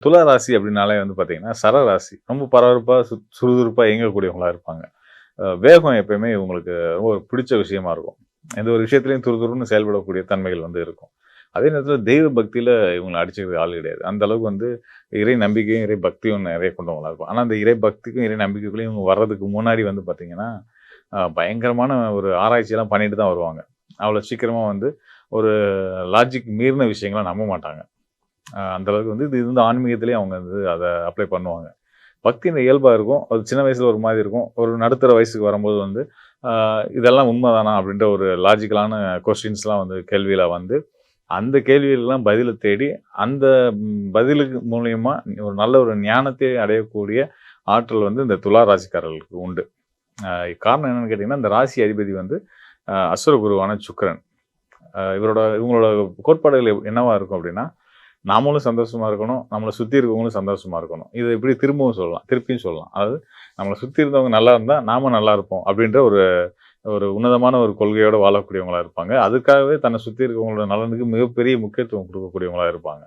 துலா ராசி அப்படின்னாலே வந்து பார்த்தீங்கன்னா, சரராசி. ரொம்ப பரபரப்பா, சுறுசுறுப்பா இயங்கக்கூடியவங்களா இருப்பாங்க. வேகம் எப்பயுமே இவங்களுக்கு ரொம்ப ஒரு பிடிச்ச விஷயமா இருக்கும். எந்த ஒரு விஷயத்திலயும் துருதுருன்னு செயல்படக்கூடிய தன்மைகள் வந்து இருக்கும். அதே நேரத்தில தெய்வ பக்தியில இவங்கள அடிச்சுக்கிறதுக்கு ஆள் கிடையாது. அந்த அளவுக்கு வந்து இறை நம்பிக்கையும், இறை பக்தியும் நெறைய கொண்டவங்களா இருக்கும். ஆனா, அந்த இறை பக்திக்கும், இறை நம்பிக்கைக்குள்ளயும் இவங்க வர்றதுக்கு முன்னாடி வந்து பார்த்தீங்கன்னா, பயங்கரமான ஒரு ஆராய்ச்சிலாம் பண்ணிட்டு தான் வருவாங்க. அவ்வளோ சீக்கிரமா வந்து ஒரு லாஜிக் மீறின விஷயங்கள நம்ப மாட்டாங்க. அந்த அளவுக்கு வந்து இது வந்து ஆன்மீகத்திலேயே அவங்க வந்து அத அப்ளை பண்ணுவாங்க. பக்தியின் இயல்பா இருக்கும். அது சின்ன வயசுல ஒரு மாதிரி இருக்கும். ஒரு நடுத்தர வயசுக்கு வரும்போது வந்து, ஆ இதெல்லாம் உண்மதானா? அப்படின்ற ஒரு லாஜிக்கலான கொஸ்டின்ஸ்லாம் வந்து கேள்வியில வந்து, அந்த கேள்விகளுக்கெல்லாம் பதில தேடி, அந்த பதிலுக்கு மூலியமா ஒரு நல்ல ஒரு ஞானத்தை அடையக்கூடிய ஆற்றல் வந்து இந்த துலா ராசிக்காரர்களுக்கு உண்டு. அ காரணம் என்னன்னு கேட்டீங்கன்னா, இந்த ராசி அதிபதி வந்து அசுர குருவான சுக்கிரன். இவங்களோட கோட்பாடுகள் என்னவா இருக்கும் அப்படின்னா, நாமளும் சந்தோஷமா இருக்கணும். நம்மள சுத்தி இருக்கவங்களும் சந்தோஷமா இருக்கணும். இத இப்படி திரும்பவும் சொல்லலாம். திருப்பியும் சொல்லலாம். அதாவது நம்மள சுத்தி இருந்தவங்க நல்லா இருந்தா, நாம நல்லா இருப்போம். அப்படின்ற ஒரு ஒரு உன்னதமான ஒரு கொள்கையோட வாழக்கூடியவங்களா இருப்பாங்க. அதுக்காகவே தன்னை சுத்தி இருக்கவங்களோட நலனுக்கு மிகப்பெரிய முக்கியத்துவம் குடுக்கக்கூடியவங்களா இருப்பாங்க.